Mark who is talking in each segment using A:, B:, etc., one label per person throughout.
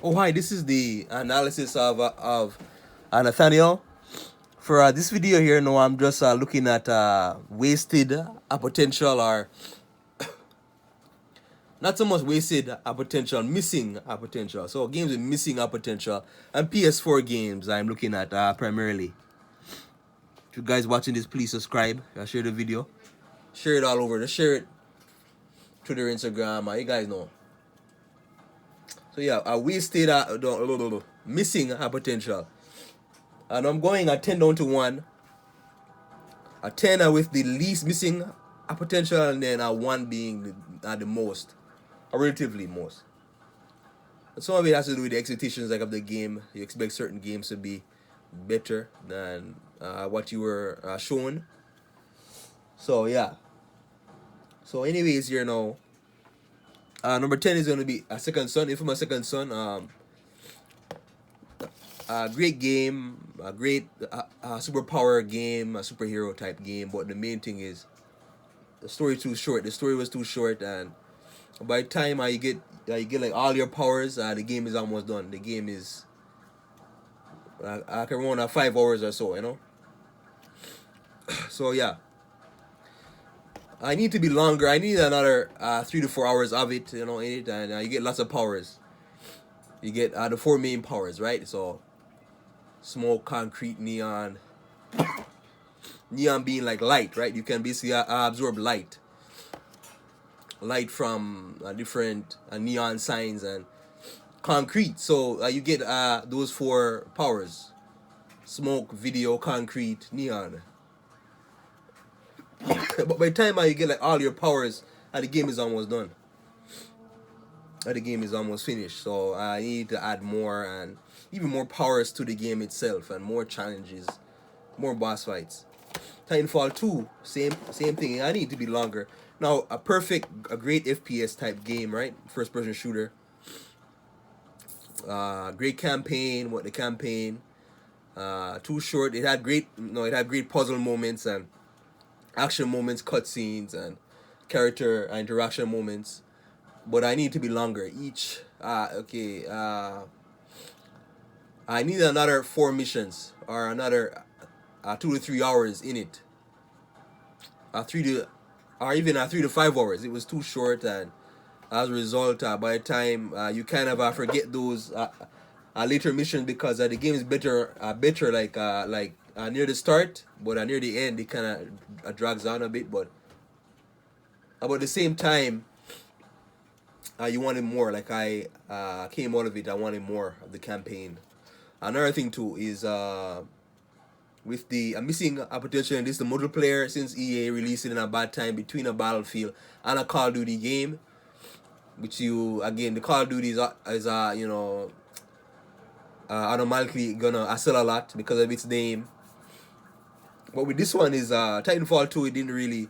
A: Oh hi, this is the analysis of Nathaniel. For this video here, no, I'm just looking at wasted potential, or not so much wasted potential, missing potential. So games with missing potential and PS4 games I'm looking at primarily. If you guys watching this, please subscribe, share the video, share it all over. Just share it Twitter, Instagram. You guys know. So yeah, wasted missing potential. And I'm going at 10 down to 1. A 10 with the least missing a potential, and then a 1 being the most, or relatively most. And some of it has to do with the expectations like of the game. You expect certain games to be better than what you were shown. So yeah. So anyways, here now, number 10 is going to be a Second Son. Infamous Second Son. A great game, a great superpower game, a superhero type game. But the main thing is the story too short. The story was too short, and by the time you get like all your powers, the game is almost done. The game is I can run 5 hours or so, you know. So yeah, I need to be longer. I need another 3 to 4 hours of it, you know, in it, and you get lots of powers. You get the four main powers, right? So smoke, concrete, neon. Neon being like light, right? You can basically absorb light from different neon signs, and concrete. So you get those four powers: smoke, video, concrete, neon. But by the time you get like all your powers, the game is almost done. The game is almost finished. So I need to add more, and even more powers to the game itself, and more challenges, more boss fights. Titanfall 2, same thing. I need to be longer. Now a great FPS type game, right? First person shooter. Great campaign. What the campaign? Too short. It had great puzzle moments and action moments, cutscenes, and character interaction moments. But I need to be longer. Each okay. I need another 4 missions, or another 2 to 3 hours in it. 3 to 5 hours. It was too short, and as a result, by the time you kind of forget those later missions, because the game is better like near the start, but near the end it kind of drags on a bit. But about the same time, you wanted more. Like I came out of it, I wanted more of the campaign. Another thing too is with the missing potential in this, the multiplayer, since EA released it in a bad time between a Battlefield and a Call of Duty game, which you again the Call of Duty is automatically gonna sell a lot because of its name. But with this one is Titanfall 2, it didn't really.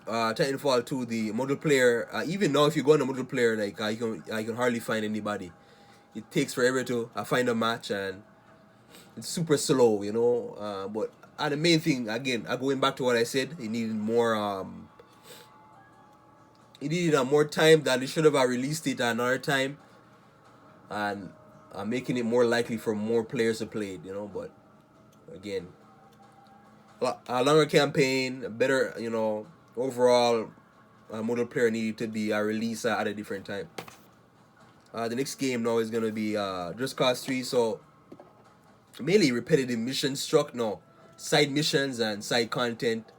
A: Titanfall 2, the multiplayer, even now if you go on the multiplayer, like you can hardly find anybody. It takes forever to find a match, and it's super slow, you know. But the main thing again, going back to what I said, it needed more. It needed more time. That they should have released it another time, and making it more likely for more players to play it, you know. But again, a longer campaign, better, you know, overall multiplayer needed to be released at a different time. The next game now is gonna be Just Cause 3. So mainly repetitive mission struck, no side missions and side content.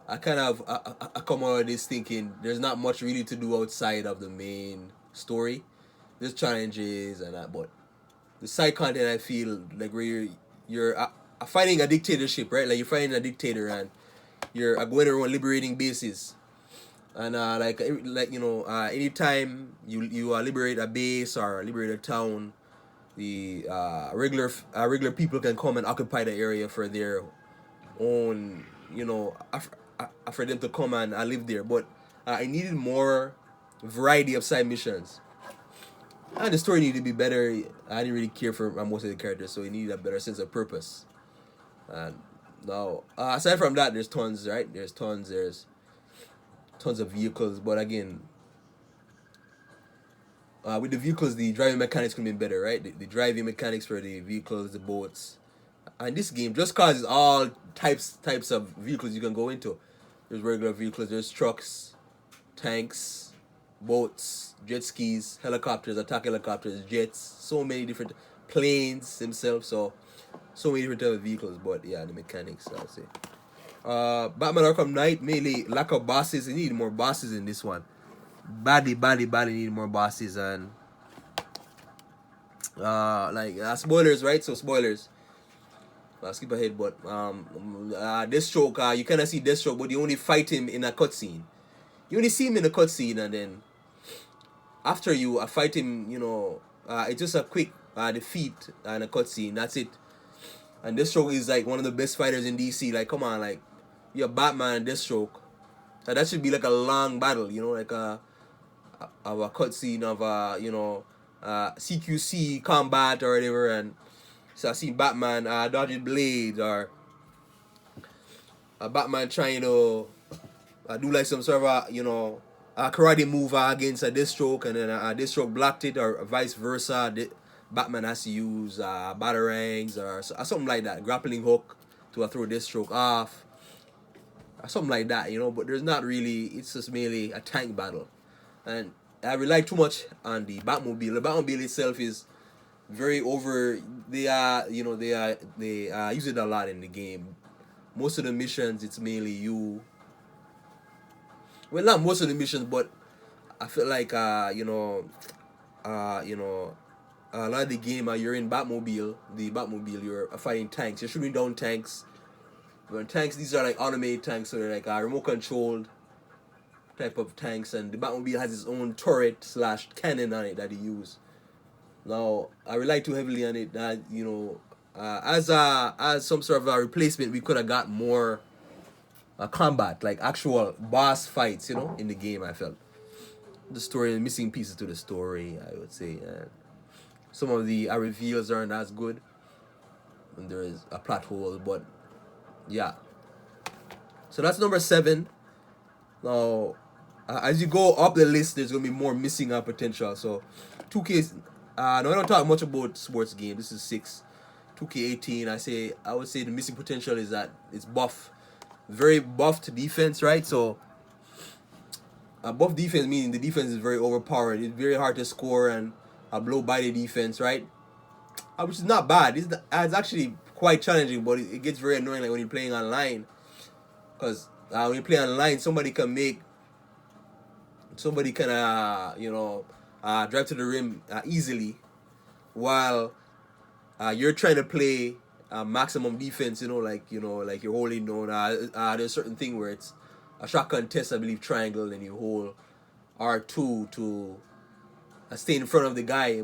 A: I kind of I come out of this thinking there's not much really to do outside of the main story. There's challenges and that, but the side content, I feel like where you're fighting a dictatorship, right? Like you're fighting a dictator, and you're going around liberating bases. And like you know, anytime you liberate a base or liberate a town, the regular people can come and occupy the area for their own, you know, for them to come and live there. But I needed more variety of side missions, and the story needed to be better. I didn't really care for most of the characters, so it needed a better sense of purpose. And now, aside from that, there's tons, right? There's tons of vehicles, but again, with the vehicles, the driving mechanics could be better, right? The driving mechanics for the vehicles, the boats, and this game just causes all types of vehicles you can go into. There's regular vehicles, there's trucks, tanks, boats, jet skis, helicopters, attack helicopters, jets, so many different planes themselves. So many different types of vehicles. But yeah, the mechanics, I'll say. Batman Arkham Knight, mainly lack of bosses. You need more bosses in this one. Badly need more bosses. And spoilers, right? So spoilers. I'll skip ahead, but Deathstroke, you kind of see Deathstroke, but you only fight him in a cutscene. You only see him in a cutscene, and then after you fight him, it's just a quick defeat and a cutscene. That's it. And Deathstroke is like one of the best fighters in DC. Like, come on, like you're Batman and Deathstroke. So that should be like a long battle, like a cutscene of CQC combat or whatever. And so I see Batman dodging blades, or Batman trying to do like some sort of a karate move against a Deathstroke, and then a Deathstroke blocked it, or vice versa. Batman has to use batarangs or something like that, grappling hook to throw Deathstroke off, or something like that, But there's not really. It's just mainly a tank battle, and I rely too much on the Batmobile. The Batmobile itself is very over. They use it a lot in the game. Most of the missions, it's mainly you. Well, not most of the missions, but I feel like a lot of the game, you're in Batmobile. The Batmobile, you're fighting tanks. You're shooting down tanks. But tanks, these are like automated tanks, so they're like remote controlled type of tanks. And the Batmobile has its own turret / cannon on it that you use. Now, I rely too heavily on it that as some sort of a replacement, we could have got more combat, like actual boss fights, in the game. I felt the story, missing pieces to the story, I would say. Some of the reveals aren't as good, and there is a plot hole, but yeah. So that's number 7. Now, as you go up the list, there's gonna be more missing potential. So, 2K. No, I don't talk much about sports game. This is 6. 2K18. I would say the missing potential is that it's buff, very buffed defense, right? So, buff defense meaning the defense is very overpowered. It's very hard to score and blow by the defense, right? Which is not bad. It's actually quite challenging, but it gets very annoying like when you're playing online. Because when you play online, somebody can drive to the rim easily, while you're trying to play maximum defense. Like you're holding down. There's a certain thing where it's a shot contest, I believe, triangle, and you hold R2 to stay in front of the guy.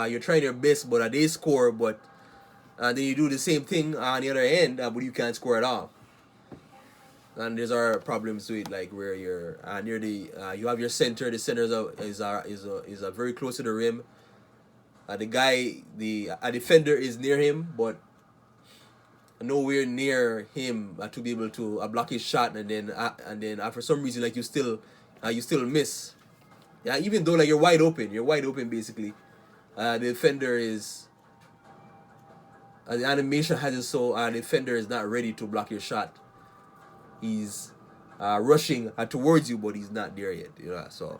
A: You're trying your best, but they score, but then you do the same thing on the other end, but you can't score at all. And there's our problems with it, like where you're near the you have your center. The center is very close to the rim. A defender is near him, but nowhere near him to be able to block his shot, and then for some reason, like you still miss. Yeah, even though like you're wide open basically. The defender is the animation has it so the defender is not ready to block your shot. He's rushing towards you, but he's not there yet. So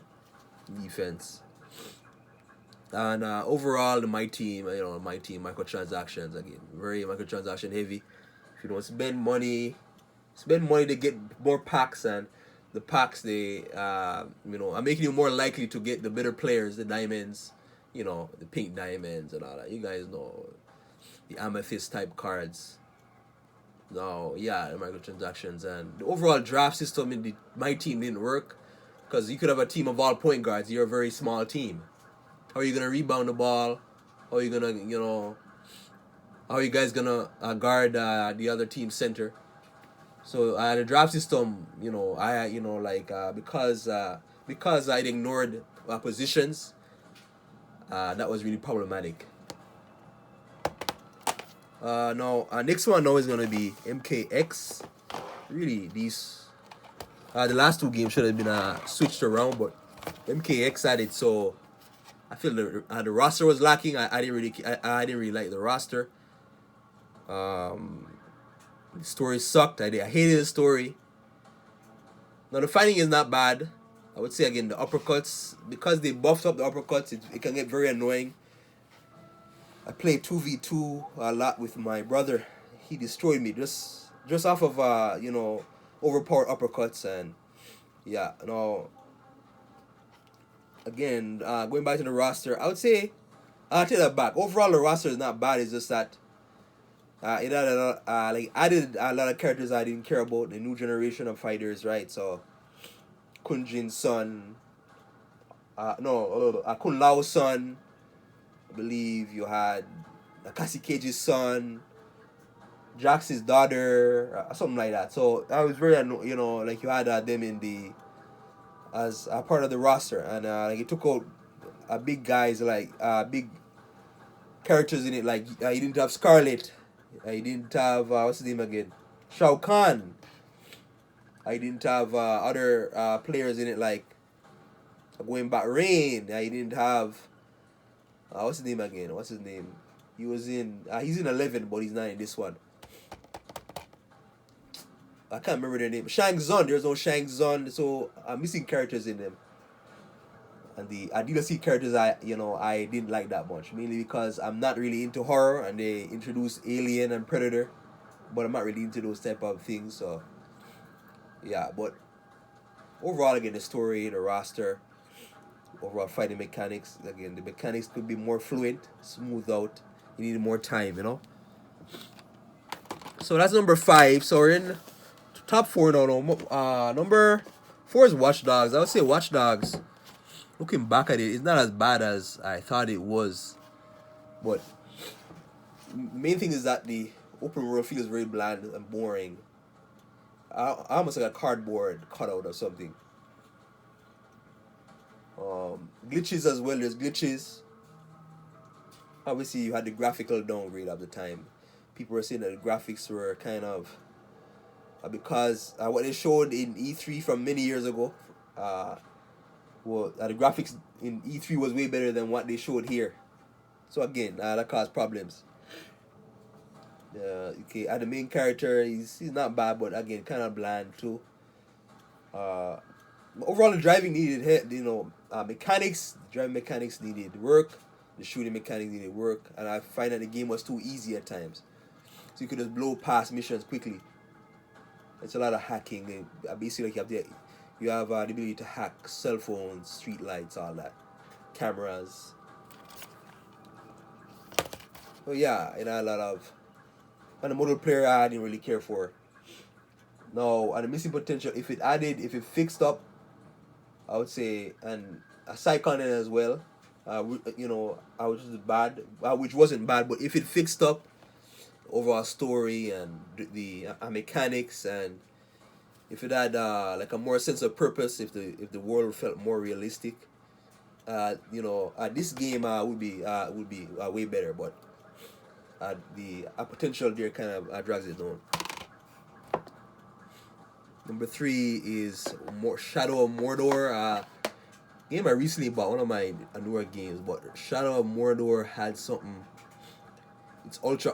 A: defense. And overall, my team, microtransactions again, very microtransaction heavy. If you don't spend money to get more packs, and the packs are making you more likely to get the better players, the diamonds, the pink diamonds and all that. You guys know the amethyst type cards. No, yeah, the microtransactions, and the overall draft system in my team didn't work because you could have a team of all point guards. You're a very small team. How are you gonna rebound the ball? How are you gonna, how are you guys gonna guard the other team's center? So the draft system, because I ignored positions, that was really problematic. Next one now is gonna be MKX. Really, these the last 2 games should have been switched around, but MKX had it so I feel the roster was lacking. I didn't really like the roster. The story sucked. I hated the story. Now the fighting is not bad. I would say again the uppercuts, because they buffed up the uppercuts. It can get very annoying. I played 2v2 a lot with my brother. He destroyed me just off of overpowered uppercuts. And yeah, no. Again, going back to the roster, I would say I'll take that back. Overall, the roster is not bad. It's just that it had a lot, added a lot of characters I didn't care about. The new generation of fighters, right? So Kunjin's son, Kun Lao's son. I believe you had Kasikeji's son, Jax's daughter, something like that. So that was very, like you had them in the as a part of the roster, and like it took out big guys, like big characters in it. Like you didn't have Scarlet, you didn't have what's his name again, Shao Kahn. I didn't have other players in it like going back Rain. I didn't have what's his name again? What's his name? He was in he's in 11, but he's not in this one. I can't remember their name. Shang Tsung. There's no Shang Tsung, so I'm missing characters in them. And the DLC characters I didn't like that much, mainly because I'm not really into horror, and they introduced Alien and Predator, but I'm not really into those type of things. So yeah, but overall, again, the story, the roster, overall fighting mechanics, again, the mechanics could be more fluid, smooth out. You need more time. So that's number 5. So we're in top 4 now. Number 4 is Watchdogs. I would say Watchdogs, looking back at it, it's not as bad as I thought it was. But main thing is that the open world feels very bland and boring. Almost like a cardboard cutout or something. Glitches as well. There's glitches. Obviously, you had the graphical downgrade at the time. People were saying that the graphics were kind of because what they showed in E3 from many years ago. The graphics in E3 was way better than what they showed here. So again, that caused problems. The main character, he's not bad, but again, kind of bland too. Overall, the driving needed mechanics. The driving mechanics needed work. The shooting mechanics needed work, and I find that the game was too easy at times. So you could just blow past missions quickly. It's a lot of hacking. Basically, you have the ability to hack cell phones, street lights, all that, cameras. So yeah, a lot of. And the multiplayer I didn't really care for. No, and the missing potential, if it fixed up, I would say, and a side content as well, which wasn't bad, but if it fixed up overall story and the mechanics, and if it had like a more sense of purpose, if the world felt more realistic, this game would be way better, but the potential there kind of drags it down. Number 3 is Shadow of Mordor. Game I recently bought, one of my newer games, but Shadow of Mordor had something. It's ultra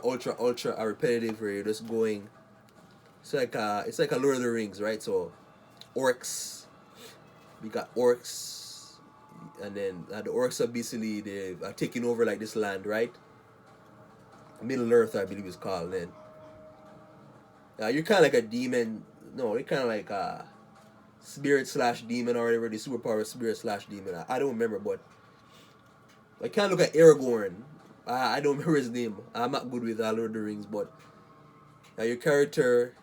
A: repetitive, where you're just going. It's like a Lord of the Rings, right? So orcs, we got orcs, and then the orcs are basically they are taking over like this land, right? Middle Earth, I believe it's called. Then you're kind of like a demon. No, you're kind of like a spirit/demon or whatever. The superpower spirit/demon. I don't remember, but I kind of look at Aragorn. I don't remember his name. I'm not good with Lord of the Rings, but your character,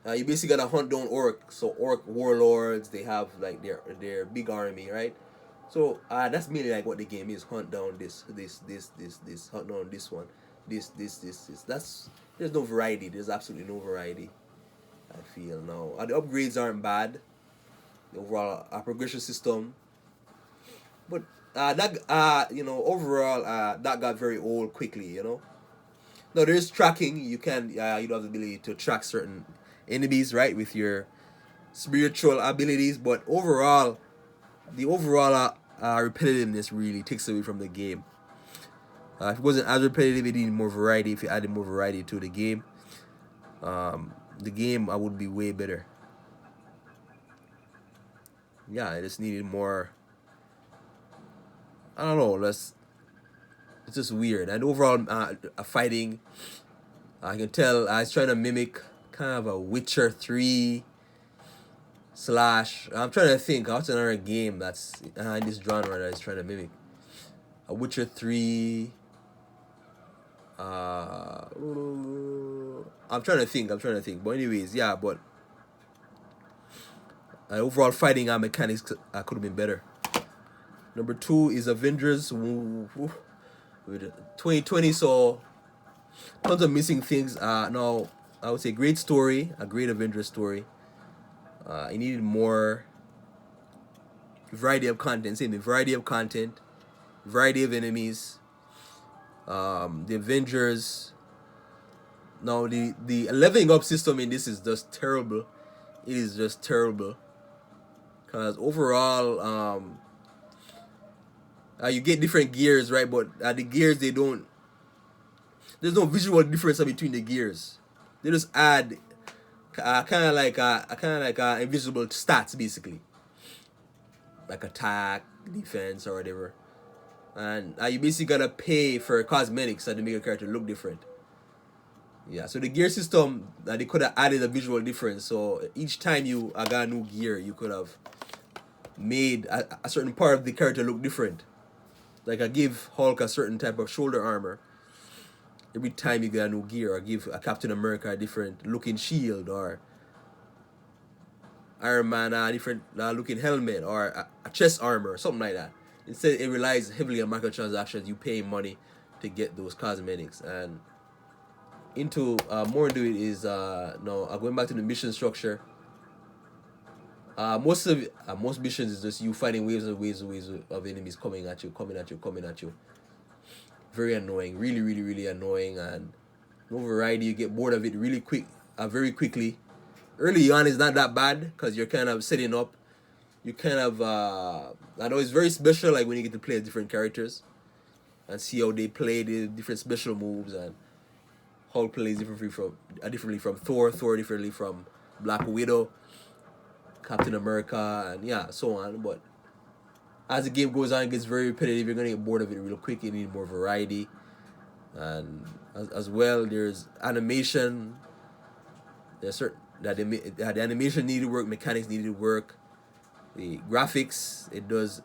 A: you basically gotta hunt down orcs. So orc warlords, they have like their big army, right? So that's mainly like what the game is: hunt down this, hunt down this one, this. There's no variety. There's absolutely no variety. I feel now. The upgrades aren't bad. The overall progression system, but overall that got very old quickly. Now there's tracking. You have the ability to track certain enemies, right, with your spiritual abilities. But overall, the overall repetitiveness really takes away from the game. If it wasn't as repetitive, it needed more variety. If you added more variety to the game I would be way better. Yeah, I just needed more. I don't know. It's just weird. And overall, fighting, I can tell I was trying to mimic kind of a Witcher 3 slash. I'm trying to think. What's another game that's in this genre that I was trying to mimic? A Witcher 3. I'm trying to think. But anyways, yeah. But overall fighting mechanics could have been better. Number 2 is Avengers. With 2020, so tons of missing things. Now I would say great story, a great Avengers story. It needed more variety of content. Same thing, variety of content, variety of enemies. The Avengers. Now the leveling up system in this is just terrible. It is just terrible. Cause overall, you get different gears, right? But the gears they don't. There's no visual difference between the gears. They just add kind of like invisible stats basically, like attack, defense, or whatever. And you basically gotta pay for cosmetics to make your character look different. Yeah, so the gear system they could have added a visual difference. So each time you got a new gear, you could have made a certain part of the character look different. Like I give Hulk a certain type of shoulder armor every time you get a new gear, or give a Captain America a different looking shield, or Iron Man a different looking helmet, or a chest armor, something like that. Instead, it relies heavily on microtransactions. You pay money to get those cosmetics. And more into it is going back to the mission structure. Most missions is just you fighting waves of enemies coming at you. Very annoying, really annoying, and no variety. You get bored of it very quickly. Early on is not that bad because you're kind of setting up. You kind of I know it's very special, like when you get to play different characters and see how they play the different special moves, and Hulk plays differently from Thor differently from Black Widow, Captain America, and yeah, so on. But as the game goes on, it gets very repetitive. You're gonna get bored of it real quick. You need more variety, and as well, there's animation. There's certain that the animation needed work, mechanics needed work. The graphics, it does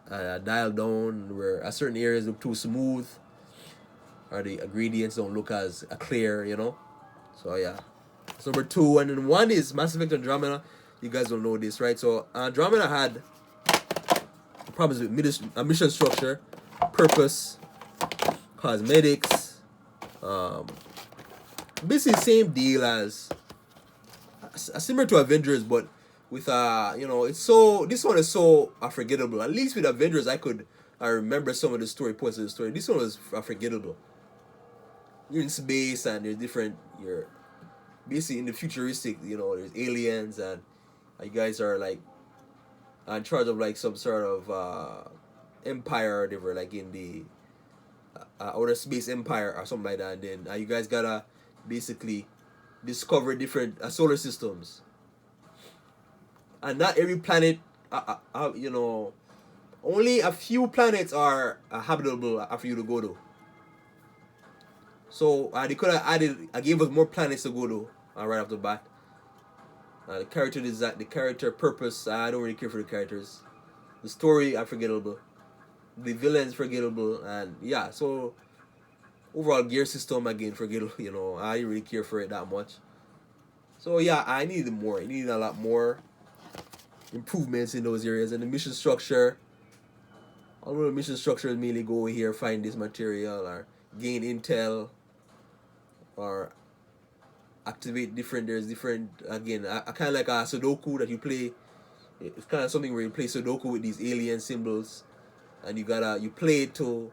A: dial down where certain areas look too smooth, or the ingredients don't look as clear, So yeah, so number 2, and then 1 is Mass Effect Andromeda. You guys don't know this, right? So Andromeda had problems with mission structure, purpose, cosmetics. Basically same deal as similar to Avengers, but with it's so, this one is so unforgettable. At least with Avengers, I remember some of the story points of the story. This one was unforgettable. You're in space and you're basically in the futuristic. There's aliens, and you guys are like in charge of like some sort of empire or whatever, like in the outer space empire or something like that. And then you guys gotta basically discover different solar systems. And not every planet, only a few planets are habitable for you to go to. So they could have gave us more planets to go to right off the bat. The character design, the character purpose, I don't really care for the characters. The story, unforgettable. The villains, forgettable. And yeah, so overall gear system, again, forgettable. I didn't really care for it that much. So yeah, I needed more. I needed a lot more improvements in those areas. And the mission structure, although the mission structure is mainly go here, find this material, or gain intel, or activate there's different, again, I kind of like a Sudoku that you play. It's kind of something where you play Sudoku with these alien symbols, and you play it to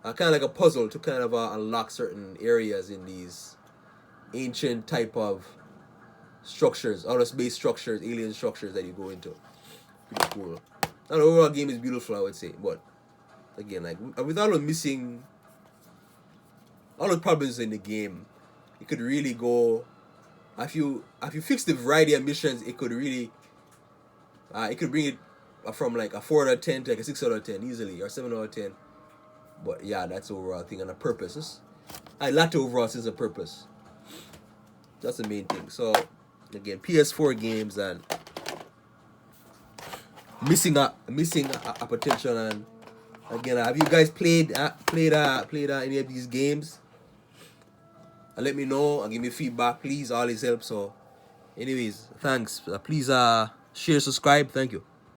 A: kind of like a puzzle to kind of unlock certain areas in these ancient type of structures, outer space structures, alien structures that you go into. Pretty cool. The overall game is beautiful, I would say, but again, like with all the missing, all the problems in the game, it could really go. If you fix the variety of missions, it could really, it could bring it from like a 4 out of 10 to like a 6 out of 10 easily, or 7 out of 10. But yeah, that's the overall thing and a purpose. A lot of overall sense of purpose. That's the main thing. So again, PS4 games and missing a potential. And again, have you guys played any of these games? And let me know and give me feedback, please. Always help. So anyways, thanks. Please share, subscribe. Thank you.